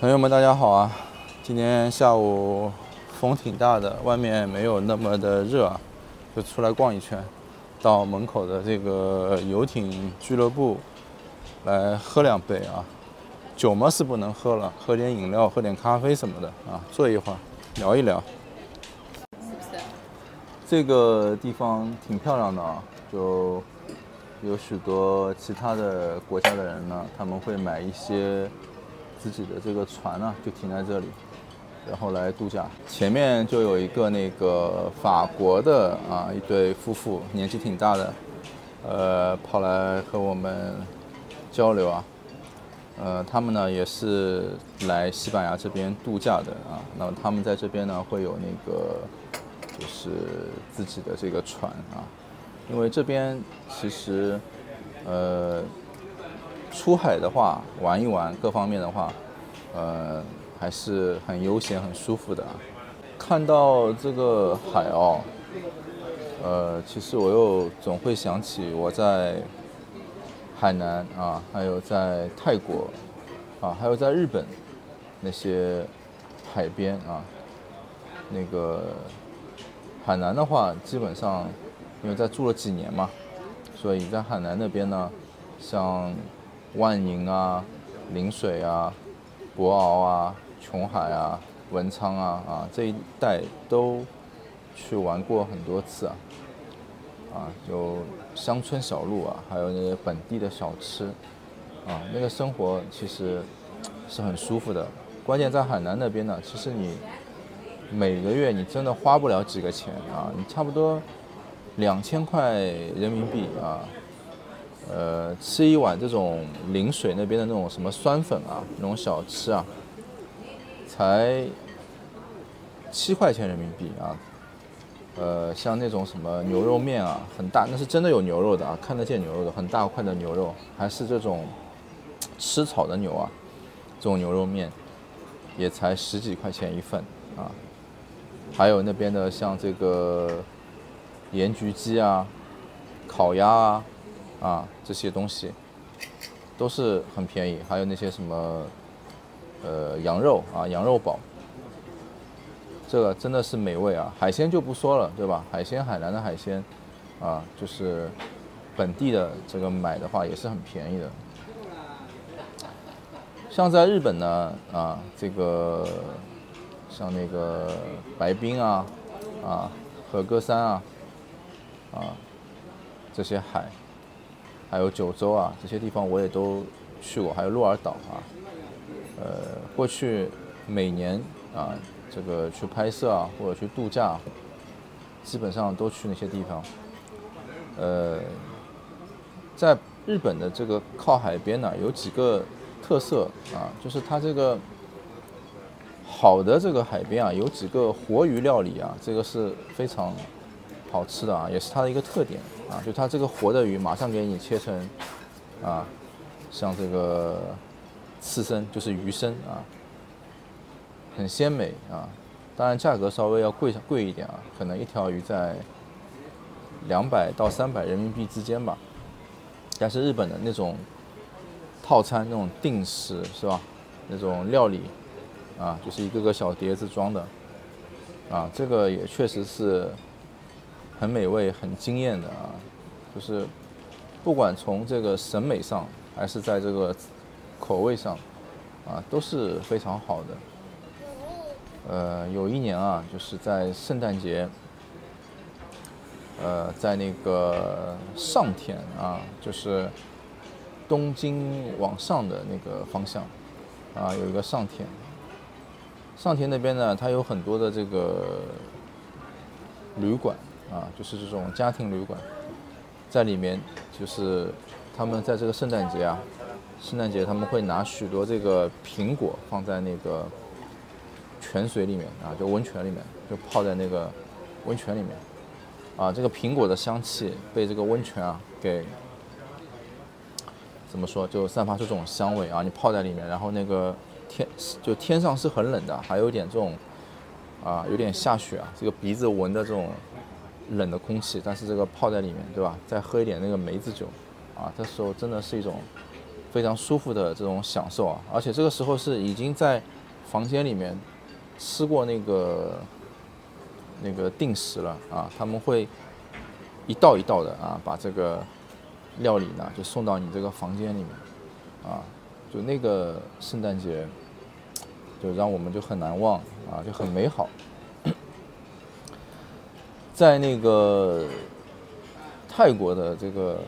朋友们，大家好啊！今天下午风挺大的，外面没有那么的热啊，就出来逛一圈，到门口的这个游艇俱乐部来喝2杯啊。酒嘛是不能喝了，喝点饮料，喝点咖啡什么的啊，坐一会儿，聊一聊。这个地方挺漂亮的啊，就有许多其他的国家的人呢，他们会买一些自己的这个船呢，就停在这里，然后来度假。前面就有一个那个法国的一对夫妇，年纪挺大的，跑来和我们交流啊。他们呢也是来西班牙这边度假的啊。那么他们在这边呢会有那个就是自己的这个船啊，因为这边其实出海的话玩一玩各方面的话，还是很悠闲很舒服的啊。看到这个海哦，其实我又总会想起我在海南啊，还有在泰国啊，还有在日本那些海边啊。那个海南的话，基本上因为在住了几年嘛，所以在海南那边呢，像万宁啊、陵水啊、博鳌啊、琼海啊、文昌啊这一带都去玩过很多次有乡村小路啊，还有那些本地的小吃那个生活其实是很舒服的。关键在海南那边呢，其实你每个月你真的花不了几个钱啊，你差不多2000块人民币啊，吃一碗这种陵水那边的那种什么酸粉啊，那种小吃啊，才7块钱人民币啊。像那种什么牛肉面啊，很大，那是真的有牛肉的啊，看得见牛肉的，很大块的牛肉，还是这种吃草的牛啊，这种牛肉面也才10几块钱一份啊。还有那边的像这个盐焗鸡啊、烤鸭这些东西都是很便宜。还有那些什么羊肉啊、羊肉堡，这个真的是美味啊。海鲜就不说了，对吧？海鲜，海南的海鲜就是本地的这个买的话也是很便宜的。像在日本呢这个像那个白滨和歌山这些海，还有九州这些地方我也都去过，还有鹿儿岛过去每年这个去拍摄或者去度假，基本上都去那些地方。在日本的这个靠海边呢，有几个特色就是它这个好的这个海边有几个活鱼料理这个是非常好吃的也是它的一个特点就它这个活的鱼马上给你切成像这个刺身，就是鱼身很鲜美当然价格稍微要贵一点可能一条鱼在200到300人民币之间吧。但是日本的那种套餐，那种定食是吧？那种料理就是一个个小碟子装的这个也确实是很美味、很惊艳的就是不管从这个审美上，还是在这个口味上都是非常好的。有一年就是在圣诞节，在那个上田就是东京往上的那个方向有一个上田。上田那边呢，它有很多的这个旅馆就是这种家庭旅馆，在里面就是他们在这个圣诞节他们会拿许多这个苹果放在那个泉水里面就温泉里面，就泡在那个温泉里面这个苹果的香气被这个温泉给怎么说，就散发出这种香味你泡在里面，然后那个天上是很冷的，还有点这种有点下雪这个鼻子闻的这种冷的空气，但是这个泡在里面，对吧？再喝一点那个梅子酒这时候真的是一种非常舒服的这种享受啊，而且这个时候是已经在房间里面吃过那个定时了啊，他们会一道一道的啊把这个料理呢就送到你这个房间里面啊，就那个圣诞节就让我们就很难忘啊，就很美好。在那个泰国的这个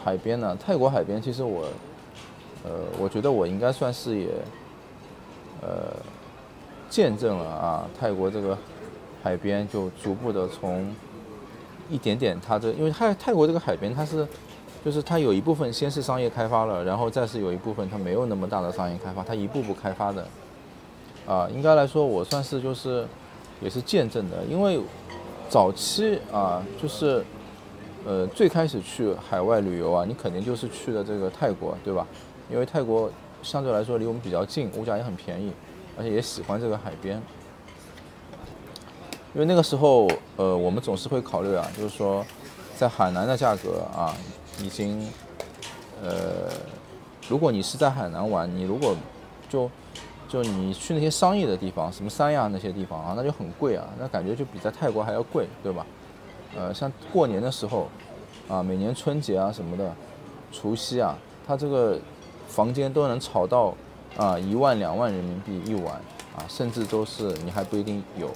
海边呢，泰国海边其实我觉得我应该算是也见证了啊泰国这个海边就逐步的从一点点因为泰国这个海边就是它有一部分先是商业开发了，然后再是有一部分它没有那么大的商业开发，它一步步开发的啊，应该来说我算是也是见证的，因为早期啊就是最开始去海外旅游啊，你肯定就是去的这个泰国，对吧？因为泰国相对来说离我们比较近，物价也很便宜，而且也喜欢这个海边。因为那个时候，我们总是会考虑啊，就是说，在海南的价格啊，已经，如果你是在海南玩，你如果就你去那些商业的地方，什么三亚那些地方啊，那就很贵啊，那感觉就比在泰国还要贵，对吧？像过年的时候，啊，每年春节啊什么的，除夕啊，它这个房间都能炒到啊1万2万人民币一晚啊，甚至都是你还不一定有。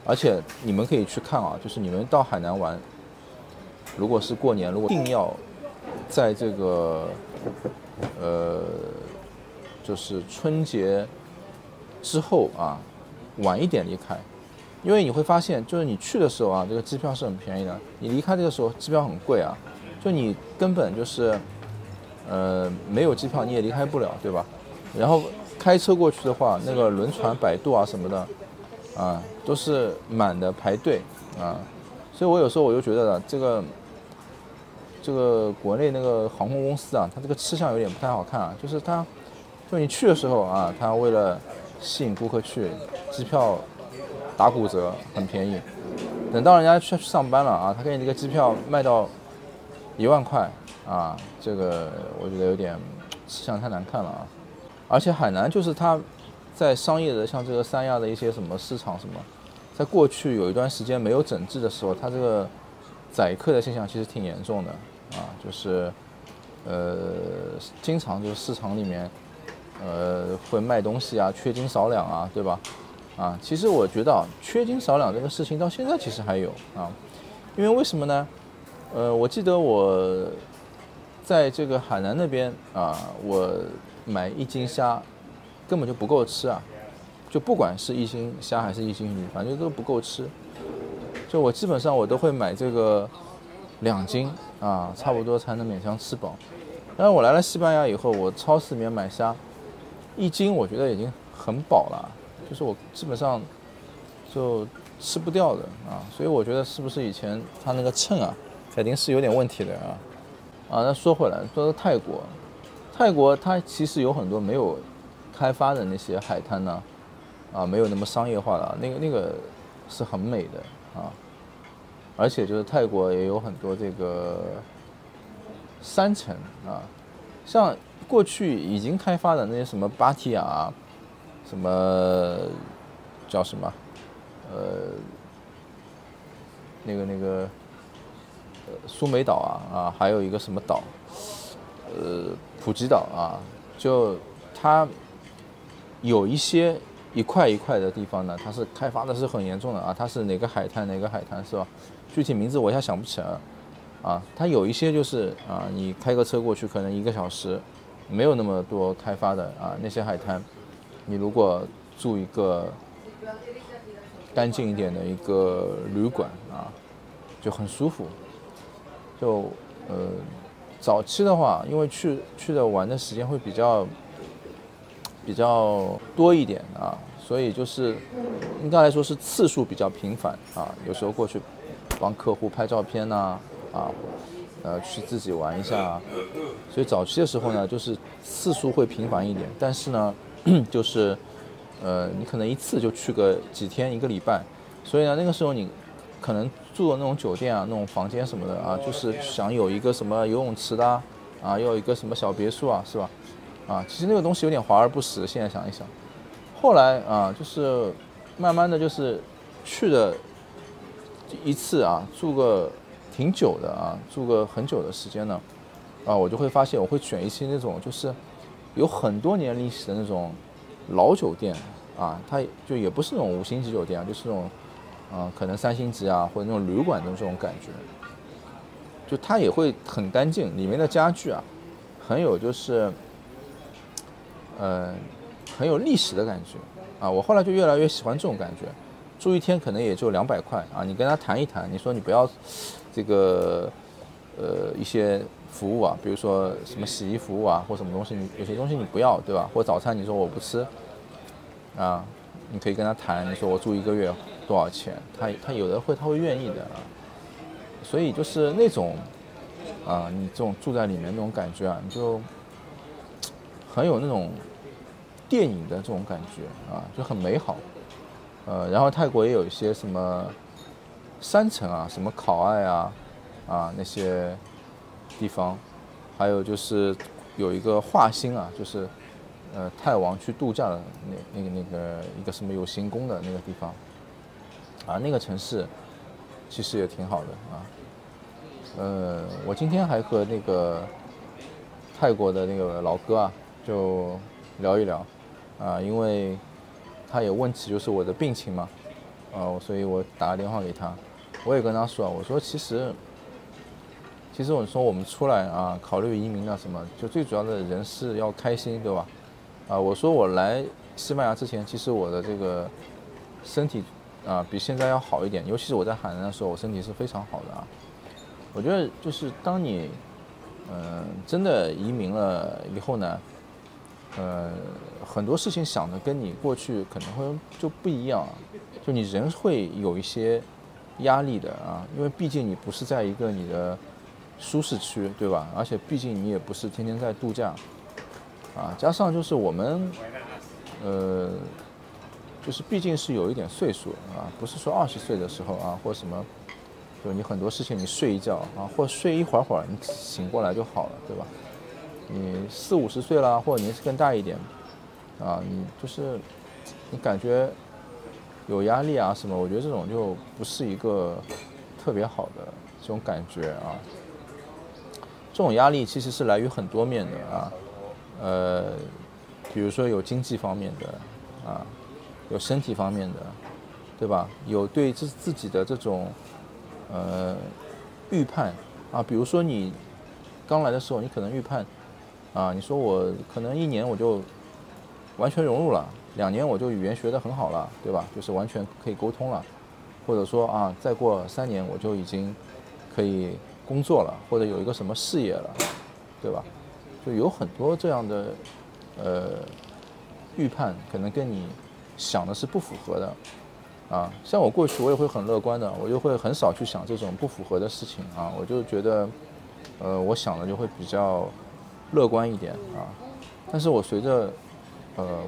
而且你们可以去看啊，就是你们到海南玩，如果是过年，如果一定要在这个就是春节之后啊晚一点离开，因为你会发现，就是你去的时候啊，这个机票是很便宜的，你离开这个时候机票很贵啊，就你根本就是没有机票你也离开不了，对吧？然后开车过去的话，那个轮船摆渡啊什么的。啊，都是满的排队啊，所以我有时候我就觉得这个国内那个航空公司啊，它这个吃相有点不太好看啊，就是就你去的时候啊，它为了吸引顾客去，机票打骨折，很便宜，等到人家去上班了啊，他给你这个机票卖到1万块啊，这个我觉得有点吃相太难看了啊，而且海南就是它。在商业的像这个三亚的一些什么市场什么，在过去有一段时间没有整治的时候，它这个宰客的现象其实挺严重的啊，就是经常就是市场里面会卖东西啊，缺斤少两啊，对吧？啊，其实我觉得啊，缺斤少两这个事情到现在其实还有啊，因为为什么呢？我记得我在这个海南那边啊，我买1斤虾。根本就不够吃啊！就不管是1斤虾还是1斤鱼，反正都不够吃。就我基本上我都会买这个2斤啊，差不多才能勉强吃饱。但是我来了西班牙以后，我超市里面买虾，1斤我觉得已经很饱了，就是我基本上就吃不掉的啊。所以我觉得是不是以前它那个秤啊，肯定是有点问题的啊。那说回来，说到泰国它其实有很多没有开发的那些海滩呢，啊，没有那么商业化的，那个是很美的啊，而且就是泰国也有很多这个山城啊，像过去已经开发的那些什么芭提雅啊，什么叫什么，那个苏梅岛啊，还有一个什么岛，普吉岛啊，就它。有一些一块一块的地方呢，它是开发的是很严重的啊，它是哪个海滩是吧？具体名字我一下想不起来了啊。它有一些就是啊，你开个车过去可能1个小时，没有那么多开发的啊那些海滩，你如果住一个干净一点的一个旅馆啊，就很舒服。就早期的话，因为去的玩的时间会比较多一点啊，所以就是应该来说是次数比较频繁啊，有时候过去帮客户拍照片呐去自己玩一下所以早期的时候呢，就是次数会频繁一点，但是呢，就是你可能一次就去个几天1个礼拜，所以呢那个时候你可能住的那种酒店啊，那种房间什么的啊，就是想有一个什么游泳池的啊，要有一个什么小别墅啊，是吧？啊，其实那个东西有点华而不实。现在想一想，后来啊，就是慢慢的就是去的一次啊，住个挺久的啊，住个很久的时间呢，啊，我就会发现我会选一些那种就是有很多年历史的那种老酒店啊，它就也不是那种5星级酒店啊，就是那种可能3星级啊或者那种旅馆的这种感觉，就它也会很干净，里面的家具啊很有就是很有历史的感觉啊。我后来就越来越喜欢这种感觉，住一天可能也就200块啊，你跟他谈一谈，你说你不要这个一些服务啊，比如说什么洗衣服务啊或什么东西，有些东西你不要，对吧？或早餐你说我不吃啊，你可以跟他谈，你说我住1个月多少钱，他有的他会愿意的啊。所以就是那种你这种住在里面那种感觉啊，你就很有那种电影的这种感觉啊，就很美好。然后泰国也有一些什么山城啊，什么考爱啊那些地方，还有就是有一个华欣啊，就是泰王去度假的那个一个什么有行宫的那个地方啊，那个城市其实也挺好的啊。我今天还和那个泰国的那个老哥啊，就聊一聊啊，因为他有问起就是我的病情嘛，所以我打个电话给他，我也跟他说，我说其实我说我们出来啊，考虑移民啊什么，就最主要的人是要开心，对吧？我说我来西班牙之前，其实我的这个身体比现在要好一点，尤其是我在海南的时候，我身体是非常好的啊。我觉得就是当你真的移民了以后呢，很多事情想的跟你过去可能会就不一样，就你人会有一些压力的啊，因为毕竟你不是在一个你的舒适区，对吧？而且毕竟你也不是天天在度假啊，加上就是我们就是毕竟是有一点岁数啊，不是说20岁的时候啊或什么，就你很多事情你睡一觉啊，或睡一会儿你醒过来就好了，对吧？你40、50岁了，或者年纪更大一点啊，你就是你感觉有压力啊什么，我觉得这种就不是一个特别好的这种感觉啊。这种压力其实是来于很多面的啊，比如说有经济方面的啊，有身体方面的，对吧？有对自己的这种预判啊，比如说你刚来的时候，你可能预判啊，你说我可能1年我就完全融入了，2年我就语言学得很好了，对吧？就是完全可以沟通了，或者说啊，再过3年我就已经可以工作了，或者有一个什么事业了，对吧？就有很多这样的预判，可能跟你想的是不符合的啊。像我过去我也会很乐观的，我就会很少去想这种不符合的事情啊，我就觉得我想的就会比较乐观一点啊。但是我随着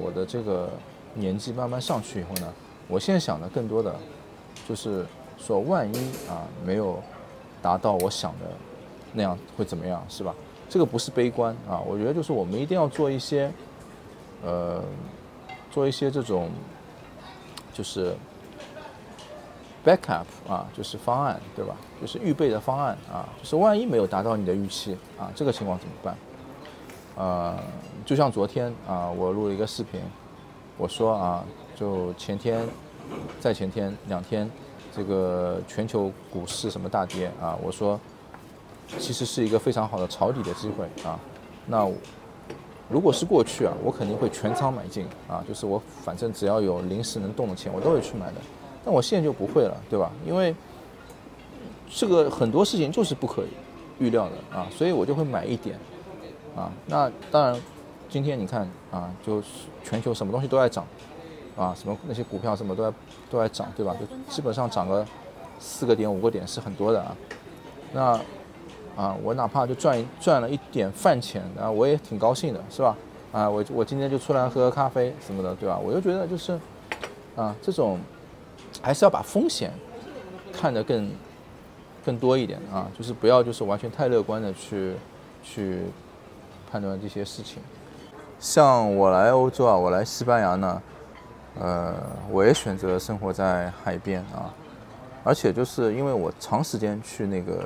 我的这个年纪慢慢上去以后呢，我现在想的更多的就是说，万一没有达到我想的那样会怎么样，是吧？这个不是悲观啊，我觉得就是我们一定要做一些这种就是 backup 啊，就是方案，对吧？就是预备的方案啊，就是万一没有达到你的预期啊，这个情况怎么办？就像昨天啊，我录了一个视频，我说啊，就前天、再前天2天，这个全球股市什么大跌啊，我说其实是一个非常好的抄底的机会啊。那如果是过去啊，我肯定会全仓买进啊，就是我反正只要有临时能动的钱，我都会去买的。但我现在就不会了，对吧？因为这个很多事情就是不可预料的啊，所以我就会买一点啊。那当然，今天你看啊，就全球什么东西都在涨啊，什么那些股票什么都在涨，对吧？就基本上涨个4个点、5个点是很多的啊。那我哪怕就赚了一点饭钱啊，我也挺高兴的，是吧？我今天就出来喝咖啡什么的，对吧？我就觉得就是这种还是要把风险看得更多一点啊，就是不要就是完全太乐观的去判断这些事情。像我来欧洲啊，我来西班牙呢，我也选择生活在海边啊，而且就是因为我长时间去那个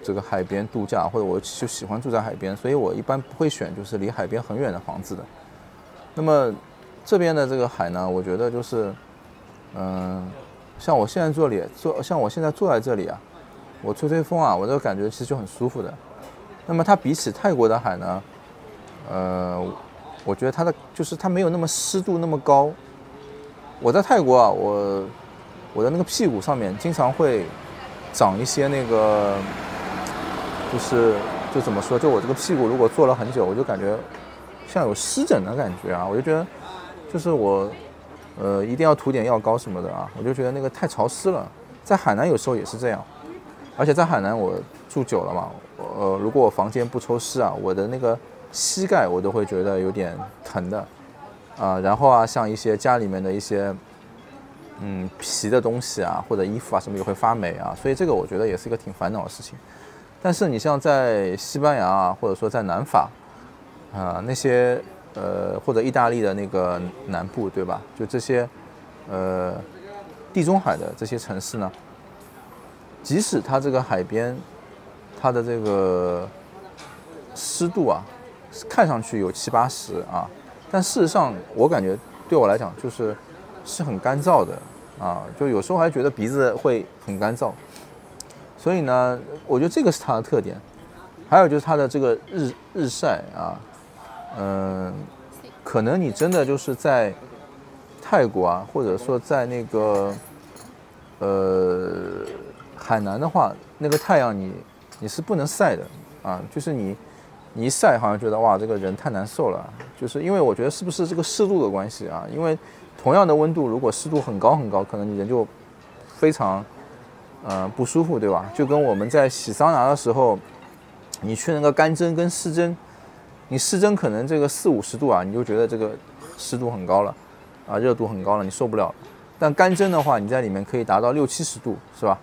这个海边度假，或者我就喜欢住在海边，所以我一般不会选就是离海边很远的房子的。那么这边的这个海呢，我觉得就是，像我现在像我现在坐在这里啊，我吹吹风啊，我这个感觉其实就很舒服的。那么它比起泰国的海呢，我觉得它没有那么湿度那么高。我在泰国啊，我的那个屁股上面经常会长一些那个，就怎么说，就我这个屁股如果坐了很久，我就感觉像有湿疹的感觉啊，我就觉得就是我一定要涂点药膏什么的啊，我就觉得那个太潮湿了。在海南有时候也是这样，而且在海南我住久了嘛，如果我房间不抽湿啊，我的那个膝盖我都会觉得有点疼的啊。然后啊，像一些家里面的一些皮的东西啊，或者衣服啊什么也会发霉啊，所以这个我觉得也是一个挺烦恼的事情。但是你像在西班牙啊，或者说在南法那些或者意大利的那个南部，对吧？就这些地中海的这些城市呢，即使它这个海边，它的这个湿度啊，看上去有70-80啊，但事实上我感觉对我来讲是很干燥的啊，就有时候还觉得鼻子会很干燥。所以呢，我觉得这个是它的特点。还有就是它的这个日晒啊，可能你真的就是在泰国啊，或者说在那个海南的话，那个太阳你是不能晒的啊，就是你一晒好像觉得哇这个人太难受了，就是因为我觉得是不是这个湿度的关系啊？因为同样的温度，如果湿度很高很高，可能你人就非常不舒服，对吧？就跟我们在洗桑拿的时候，你去那个干蒸跟湿蒸，你湿蒸可能这个40-50度啊，你就觉得这个湿度很高了啊，热度很高了，你受不了。但干蒸的话，你在里面可以达到60-70度，是吧？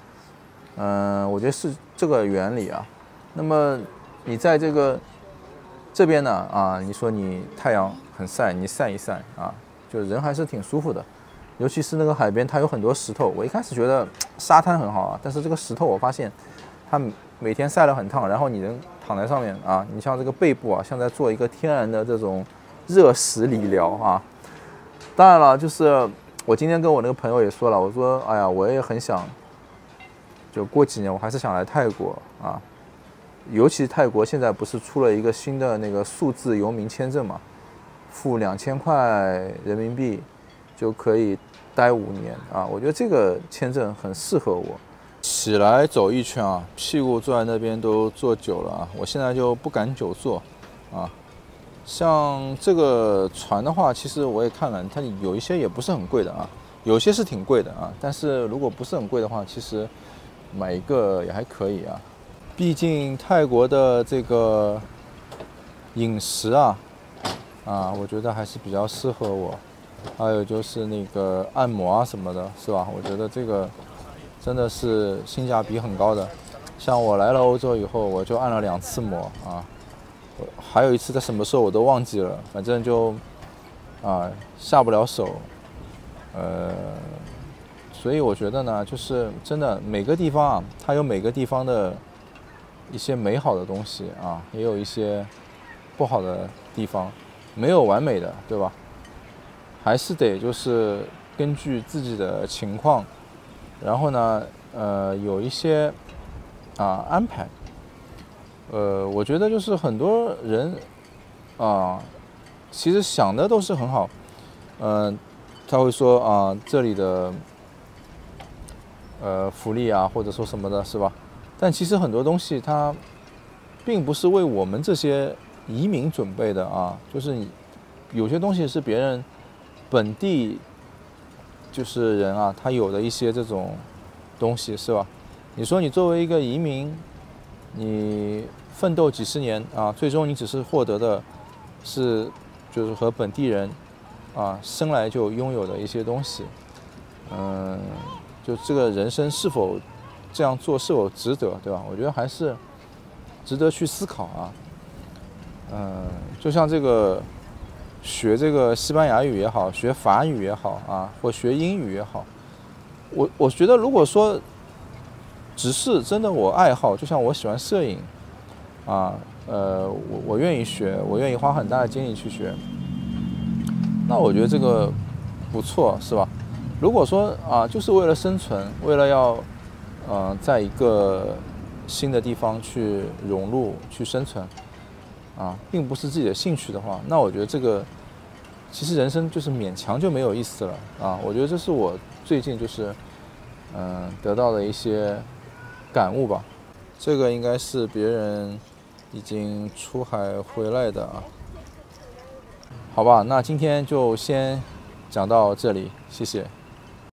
我觉得是这个原理啊。那么你在这边呢啊，你说你太阳很晒，你晒一晒啊，就人还是挺舒服的。尤其是那个海边，它有很多石头。我一开始觉得沙滩很好啊，但是这个石头我发现它每天晒得很烫，然后你人躺在上面啊，你像这个背部啊，像在做一个天然的这种热石理疗啊。当然了，就是我今天跟我那个朋友也说了，我说哎呀，我也很想，就过几年我还是想来泰国啊。尤其泰国现在不是出了一个新的那个数字游民签证嘛，付2000块人民币就可以待5年啊！我觉得这个签证很适合我。起来走一圈啊，屁股坐在那边都坐久了啊，我现在就不敢久坐啊。像这个船的话，其实我也看了，它有一些也不是很贵的啊，有些是挺贵的啊。但是如果不是很贵的话，其实买一个也还可以啊。毕竟泰国的这个饮食啊，我觉得还是比较适合我。还有就是那个按摩啊什么的，是吧？我觉得这个真的是性价比很高的。像我来了欧洲以后，我就按了2次摩啊，还有一次在什么时候我都忘记了，反正就下不了手。所以我觉得呢，就是真的每个地方啊，它有每个地方的一些美好的东西啊，也有一些不好的地方，没有完美的，对吧？还是得就是根据自己的情况，然后呢，有一些安排。我觉得就是很多人其实想的都是很好，他会说这里的福利啊，或者说什么的，是吧？但其实很多东西它并不是为我们这些移民准备的啊，就是有些东西是别人本地就是人啊，他有的一些这种东西，是吧？你说你作为一个移民，你奋斗几十年啊，最终你只是获得的是就是和本地人生来就拥有的一些东西，就这个人生是否这样做是否值得，对吧？我觉得还是值得去思考啊。就像这个学这个西班牙语也好，学法语也好啊，或学英语也好，我觉得如果说只是真的我爱好，就像我喜欢摄影啊，我愿意学，我愿意花很大的精力去学，那我觉得这个不错，是吧？如果说啊，就是为了生存，为了要在一个新的地方去融入、去生存啊，并不是自己的兴趣的话，那我觉得这个其实人生就是勉强就没有意思了啊。我觉得这是我最近就是得到的一些感悟吧。这个应该是别人已经出海回来的啊。好吧，那今天就先讲到这里，谢谢。